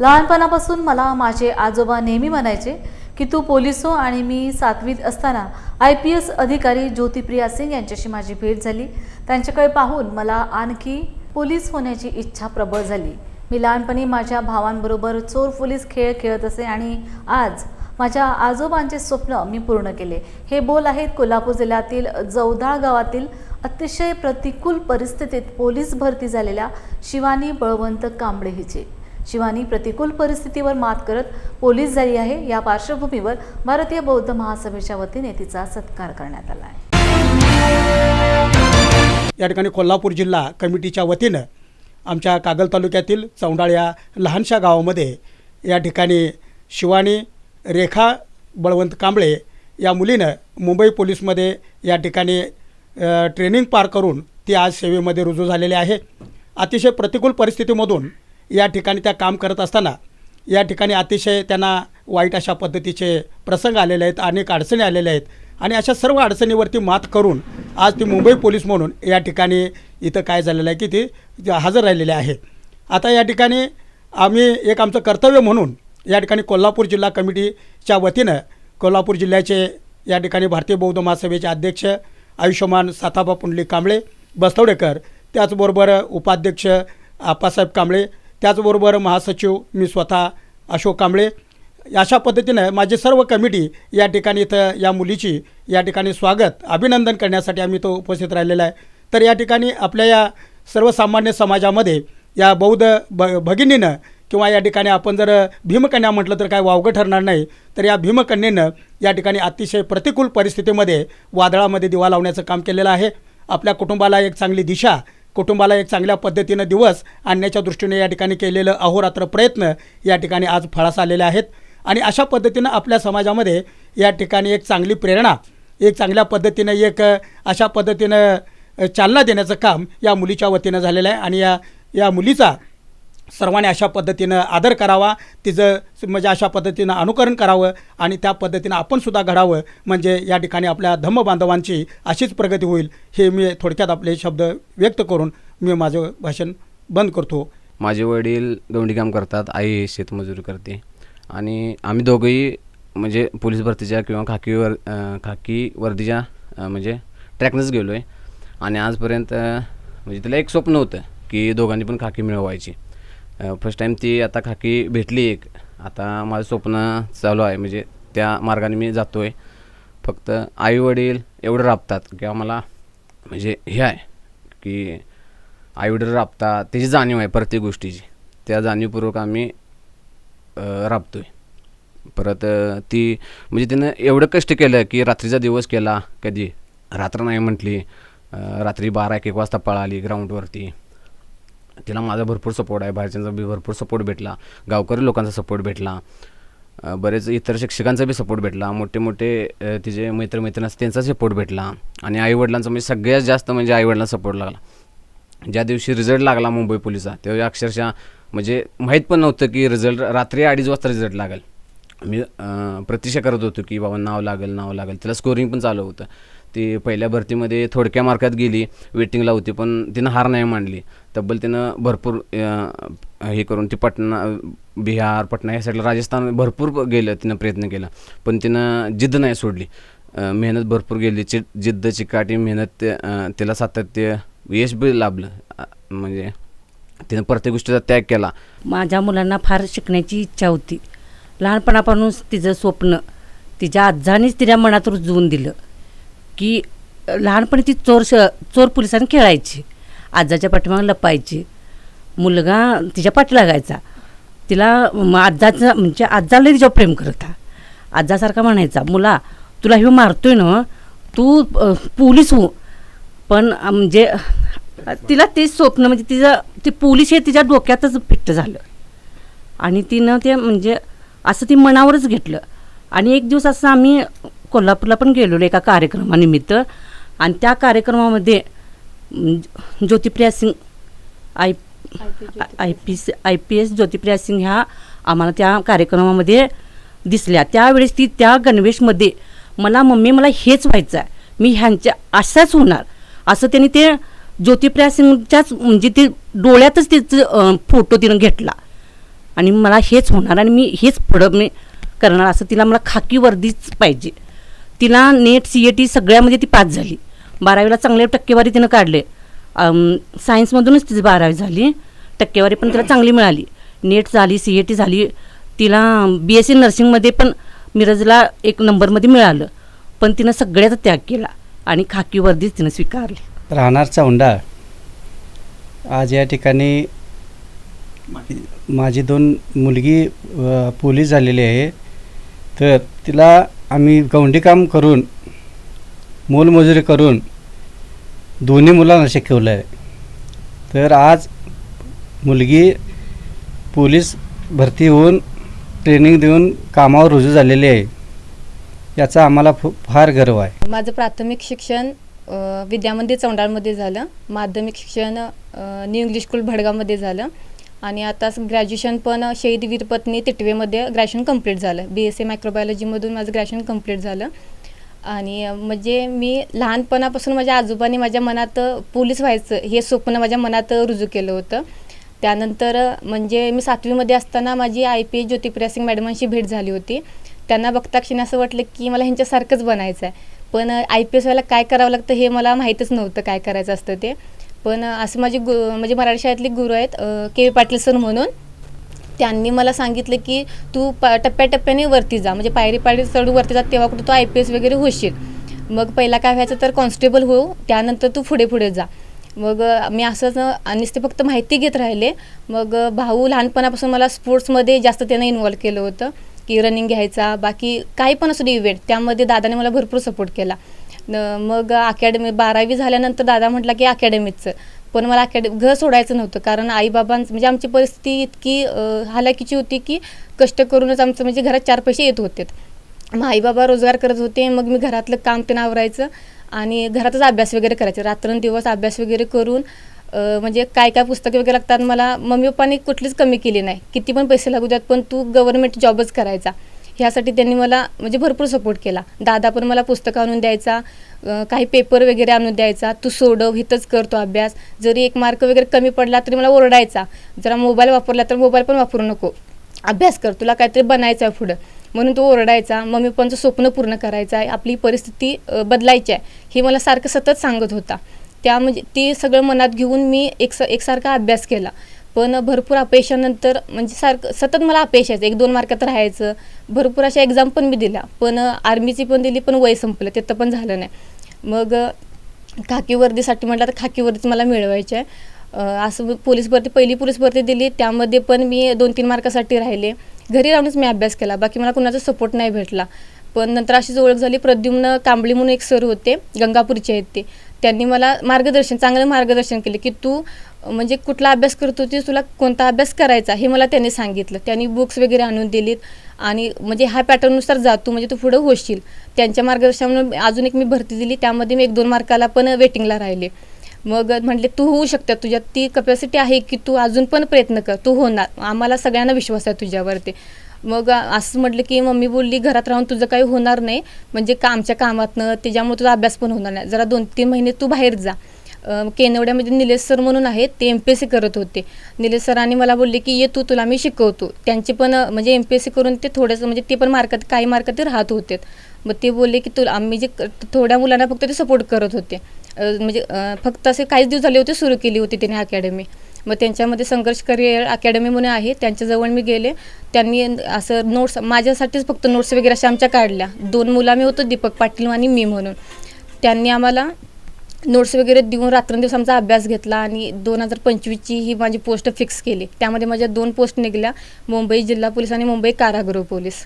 लहानपणापासून मला माझे आजोबा नेहमी म्हणायचे की तू पोलीस हो आणि मी 7वीत असताना IPS अधिकारी ज्योतिप्रिया सिंग यांच्याशी माझी भेट झाली। त्यांच्याकडे पाहून मला आणखी पोलीस होण्याची इच्छा प्रबळ झाली। मी लहानपणी माझ्या भावांबरोबर चोर पोलीस खेळ खेळत असे आणि आज माझ्या आजोबांचे स्वप्न मी पूर्ण केले। हे बोल आहेत कोल्हापूर जिल्ह्यातील जवदाळ गावातील अतिशय प्रतिकूल परिस्थितीत पोलीस भरती झालेल्या शिवानी बळवंत कांबळे हिचे। शिवानी प्रतिकूल परिस्थितीवर मात करत पोलीस झाली आहे। या पार्श्वभूमीवर भारतीय बौद्ध महासभेच्या वतीने तिचा सत्कार करण्यात आला आहे। या ठिकाणी कोल्हापूर जिल्हा कमिटीच्या वतीनं आमच्या कागल तालुक्यातील चौंडाळ या लहानशा गावामध्ये या ठिकाणी शिवानी रेखा बळवंत कांबळे या मुलीनं मुंबई पोलीसमध्ये या ठिकाणी ट्रेनिंग पार करून ती आज सेवेमध्ये रुजू झालेली आहे। अतिशय प्रतिकूल परिस्थितीमधून या ठिकाणी त्या काम करत असताना या ठिकाणी अतिशय त्यांना वाईट अशा पद्धतीचे प्रसंग आलेले आहेत, अनेक अडचणी आलेल्या आहेत आणि अशा सर्व अडचणीवरती मात करून आज ती मुंबई पोलीस म्हणून या ठिकाणी इथं काय झालेलं आहे की ती हजर राहिलेली आहे। आता या ठिकाणी आम्ही एक आमचं कर्तव्य म्हणून या ठिकाणी कोल्हापूर जिल्हा कमिटीच्या वतीनं कोल्हापूर जिल्ह्याचे या ठिकाणी भारतीय बौद्ध महासभेचे अध्यक्ष आयुष्यमान साताबा पुंडलिक कांबळे बस्तवडेकर, त्याचबरोबर उपाध्यक्ष आप्पासाहेब कांबळे, त्याचबरोबर महासचिव मी स्वतः अशोक कांबळे, अशा पद्धतीनं माझी सर्व कमिटी या ठिकाणी इथं या मुलीची या ठिकाणी स्वागत अभिनंदन करण्यासाठी आम्ही तो उपस्थित राहिलेला आहे। तर या ठिकाणी आपल्या या सर्वसामान्य समाजामध्ये या बौद्ध भगिनीनं किंवा या ठिकाणी आपण जर भीमकन्या म्हटलं तर काय वावगं ठरणार नाही। तर या भीमकन्येनं या ठिकाणी अतिशय प्रतिकूल परिस्थितीमध्ये वादळामध्ये दिवा लावण्याचं काम केलेलं आहे। आपल्या कुटुंबाला एक चांगली दिशा, कुटुंबाला एक चांगल्या पद्धतीनं दिवस आणण्याच्या दृष्टीने या ठिकाणी केलेलं अहोरात्र प्रयत्न या ठिकाणी आज फळास आलेले आहेत आणि अशा पद्धतीनं आपल्या समाजामध्ये या ठिकाणी एक चांगली प्रेरणा, एक चांगल्या पद्धतीनं एक अशा पद्धतीनं चालना देण्याचं काम या मुलीच्या वतीनं झालेलं आहे आणि या मुलीचा सर्वांनी अशा पद्धतीनं आदर करावा, तिचं म्हणजे अशा पद्धतीनं अनुकरण करावं आणि त्या पद्धतीनं आपण सुद्धा घडावं, म्हणजे या ठिकाणी आपल्या धम्मबांधवांची अशीच प्रगती होईल। हे मी थोडक्यात आपले शब्द व्यक्त करून मी माझं भाषण बंद करतो। माझे वडील गवंडी काम करतात, आई शेतमजुरी करते आणि आम्ही दोघंही म्हणजे पोलीस भरतीच्या किंवा खाकी वर्दीच्या म्हणजे ट्रॅकनंच गेलो आहे आणि आजपर्यंत म्हणजे तिला एक स्वप्न होतं की दोघांनी पण खाकी मिळवायची। फर्स्ट टाईम ती आता खाकी भेटली एक, आता माझं स्वप्न चालू आहे, म्हणजे त्या मार्गाने मी जातो आहे। फक्त आई वडील एवढं राबतात की आम्हाला म्हणजे हे आहे की आई वडील राबतात, त्याची जाणीव आहे प्रत्येक गोष्टीची, त्या जाणीवपूर्वक आम्ही राबतो आहे। परत ती म्हणजे तिनं एवढं कष्ट केलं की रात्रीचा दिवस केला, कधी रात्र नाही म्हटली, रात्री 12-1 वाजता पळाली ग्राउंडवरती। तिला माझा भरपूर सपोर्ट आहे, बाहेरच्यांचा बी भरपूर सपोर्ट भेटला, गावकरी लोकांचा सपोर्ट भेटला, बरेच इतर शिक्षकांचा बी सपोर्ट भेटला, मोठे तिचे मित्रमैत्रिणी असतात त्यांचा सपोर्ट भेटला आणि आईवडिलांचा म्हणजे सगळ्यात जास्त म्हणजे आईवडिलांना सपोर्ट लागला। ज्या दिवशी रिझल्ट लागला मुंबई पोलिसचा तेव्हा अक्षरशः म्हणजे माहीत पण नव्हतं की रिझल्ट रात्री 2:30 वाजता रिझल्ट लागेल। मी प्रतीक्षा करत होतो की बाबा नाव लागेल। तिला स्कोरिंग पण चालू होतं। ती पहिल्या भरतीमध्ये थोडक्या मार्कात गेली, वेटिंगला होती, पण तिनं हार नाही मांडली। तब्बल तिनं भरपूर हे करून ती बिहार, पटना या साईडला राजस्थान भरपूर गेलं, तिनं प्रयत्न केला, पण तिनं जिद्द नाही सोडली, मेहनत भरपूर गेली, जिद्द चिकाटी मेहनत तिला सातत्य यश बी लाभलं, म्हणजे तिनं प्रत्येक गोष्टीचा त्याग केला। माझ्या मुलांना फार शिकण्याची इच्छा होती, लहानपणापासून तिचं स्वप्न तिच्या आजानीच तिच्या मनात रुजवून दिलं की लहानपणी ती चोर पोलिसांनी खेळायची, आजाच्या पाठीमागे लपायची, मुलगा तिच्या पाठी लागायचा, तिला आजाचं म्हणजे आजाला तिच्यावर प्रेम करत आजासारखा म्हणायचा, मुला तुला हे मारतोय ना, तू पोलीस हो। पण म्हणजे तिला ते स्वप्न म्हणजे ते पोलीस हे तिच्या डोक्यातच फिट्ट झालं आणि तिनं ते म्हणजे असं ती मनावरच घेतलं। आणि एक दिवस असं आम्ही कोल्हापूरला पण गेलेलो एका कार्यक्रमानिमित्त आणि त्या कार्यक्रमामध्ये ज्योतिप्रिया सिंग IPS ज्योतिप्रिया सिंग ह्या आम्हाला त्या कार्यक्रमामध्ये दिसल्या। त्यावेळेस ती त्या गणवेशमध्ये मम्मी मला हेच व्हायचं आहे, मी ह्यांच्या असाच होणार असं त्यांनी ते ज्योतिप्रिया सिंगच्याच म्हणजे ते डोळ्यातच त्याचं फोटो तिनं घेतला आणि मला हेच होणार आणि मी हेच पुढं मी करणार असं तिला मला खाकी वर्दीच पाहिजे. तिला नेट CAT सगळ्यामध्ये ती पास झाली. 12वीला चांगले टक्केवारी तिनं काढले. सायन्समधूनच तिची 12वी झाली. टक्केवारी पण तिला चांगली मिळाली. नेट झाली, CAT झाली. तिला BSc नर्सिंगमध्ये पण मिरजला 1 नंबरमध्ये मिळालं. पण तिनं सगळ्याचा त्याग केला आणि खाकी वर्दीच तिनं स्वीकारली. राहणार चौंडाळ. आज या ठिकाणी माझी 2 मुलगी पोलीस झालेली आहे. तर तिला आम्ही गवंडी काम करून मोलमजुरी करून दोन्ही मुलांना शिकवलं आहे. तर आज मुलगी पोलीस भरती होऊन ट्रेनिंग देऊन कामावर रुजू झालेली आहे. याचा आम्हाला फार गर्व आहे. माझं प्राथमिक शिक्षण विद्यामंदिर चौंडाळमध्ये झालं. माध्यमिक शिक्षण न्यू इंग्लिश स्कूल भडगावमध्ये झालं आणि आता ग्रॅज्युएशन पण शहीद वीरपत्नी तिटवेमध्ये ग्रॅज्युएशन कंप्लीट झालं. BSc मायक्रोबायोलॉजीमधून माझं ग्रॅज्युएशन कंप्लीट झालं. आणि म्हणजे मी लहानपणापासून माझ्या आजोबांनी माझ्या मनात पोलीस व्हायचं हे स्वप्न माझ्या मनात रुजू केलं होतं. त्यानंतर म्हणजे मी 7वीमध्ये असताना माझी IPS ज्योतिप्रिया सिंग मॅडमांशी भेट झाली होती. त्यांना बघता क्षणी असं वाटलं की मला ह्यांच्यासारखंच बनायचं आहे. पण IPS व्हायला काय करावं लागतं हे मला माहीतच नव्हतं काय करायचं असतं ते. पण असं माझी म्हणजे मराठी शाळेतले गुरु आहेत KV पाटील सर म्हणून. त्यांनी मला सांगितलं की तू टप्प्याटप्प्याने वरती जा, म्हणजे पायरी चढू वरती जा, तेव्हा कुठं तू IPS वगैरे होशील. मग पहिला काय व्हायचं तर कॉन्स्टेबल हो, त्यानंतर तू पुढे जा. मग मी असंच नुसते फक्त माहिती घेत राहिले. मग भाऊ लहानपणापासून मला स्पोर्ट्समध्ये जास्त त्यानं इन्व्हॉल्व केलं होतं की रनिंग घ्यायचा, बाकी काही पण असू दे इव्हेंट, त्यामध्ये दादाने मला भरपूर सपोर्ट केला. मग अकॅडमी 12वी झाल्यानंतर दादा म्हटला की अकॅडमीचं. पण मला घर सोडायचं नव्हतं, कारण आईबाबांचं म्हणजे आमची परिस्थिती इतकी हालाकीची होती की कष्ट करूनच आमचं म्हणजे घरात 4 पैसे येत होते. मग आईबाबा रोजगार करत होते. मग मी घरातलं काम ते आवरायचं आणि घरातच अभ्यास वगैरे करायचं. रात्रंदिवस अभ्यास वगैरे करून म्हणजे काय पुस्तकं वगैरे लागतात मला मम्मी पप्पांनी कुठलीच कमी केली नाही. किती पण पैसे लागू द्यात पण तू गव्हर्नमेंट जॉबच करायचा, ह्यासाठी त्यांनी मला म्हणजे भरपूर सपोर्ट केला. दादा पण मला पुस्तकं आणून द्यायचा, काही पेपर वगैरे आणून द्यायचा, तू सोडव इथंच करतो अभ्यास. जरी 1 मार्क वगैरे कमी पडला तरी मला ओरडायचा, जरा मोबाईल वापरला तर मोबाईल पण वापरू नको, अभ्यास कर, तुला काहीतरी बनायचं आहे पुढं, म्हणून तो ओरडायचा. मम्मी पप्पांचं स्वप्न पूर्ण करायचं आहे, आपली परिस्थिती बदलायची आहे, हे मला सारखं सतत सांगत होता. म्हणजे ते सगळं मनात घेऊन मी एकसारखा अभ्यास केला. पण भरपूर अपयशानंतर म्हणजे सतत मला अपयश यायचं, 1-2 मार्कात राहायचं. भरपूर अशा एक्झाम पण मी दिल्या, पण आर्मीची पण दिली, पण वय संपलं, तिथं पण झालं नाही. मग खाकी वर्दीसाठी म्हटलं तर खाकी वर्दीच मला मिळवायची आहे. असं पहिली पोलीस भरती दिली, त्यामध्ये पण मी 2-3 मार्कासाठी राहिले. घरी राहूनच मी अभ्यास केला, बाकी मला कुणाचा सपोर्ट नाही भेटला. पण नंतर अशीच ओळख झाली. प्रद्युम्न कांबळी म्हणून एक सर होते, गंगापूरचे आहेत ते. त्यांनी मला चांगलं मार्गदर्शन केले की तू म्हणजे कुठला अभ्यास करत होतीस, तुला कोणता अभ्यास करायचा हे मला त्यांनी सांगितलं. त्यांनी बुक्स वगैरे आणून दिलीत आणि म्हणजे ह्या पॅटर्ननुसार जा तू, म्हणजे तू पुढं होशील. त्यांच्या मार्गदर्शनामुळे अजून एक मी भरती दिली, त्यामध्ये मी 1-2 मार्काला पण वेटिंगला राहिले. मग म्हटले तू होऊ शकते, तुझ्यात ती कपॅसिटी आहे की तू अजून पण प्रयत्न कर, तू होणार, आम्हाला सगळ्यांना विश्वास आहे तुझ्यावरती. मग असं म्हटलं की मम्मी बोलली घरात राहून तुझं काही होणार नाही, म्हणजे आमच्या कामातनं त्याच्यामुळे तुझा अभ्यास पण होणार नाही, जरा 2-3 महिने तू बाहेर जा. केनवड्यामध्ये निलेश सर म्हणून आहेत, ते MPSC करत होते. निलेश सरांनी मला बोलले की ये तुला मी शिकवतो. त्यांचे पण म्हणजे MPSC करून ते थोडंसं म्हणजे ते पण काही मार्कात ते राहत होते. मग ते बोलले की आम्ही जे थोड्या मुलांना फक्त ते सपोर्ट करत होते, म्हणजे फक्त असे काहीच दिवस झाले होते सुरू केली होती त्यांनी अकॅडमी. मग त्यांच्यामध्ये संघर्ष करिअर अकॅडमी म्हणून आहे, त्यांच्याजवळ मी गेले. त्यांनी असं नोट्स माझ्यासाठीच फक्त नोट्स वगैरे अशा आमच्या काढल्या. 2 मुलं मी होतो, दीपक पाटील आणि मी म्हणून. त्यांनी आम्हाला नोट्स वगैरे देऊन रात्रंदिवस आमचा अभ्यास घेतला आणि 2025ची ही माझी पोस्ट फिक्स केली. त्यामध्ये माझ्या 2 पोस्ट निघाल्या, मुंबई जिल्हा पोलीस आणि मुंबई कारागृह पोलीस.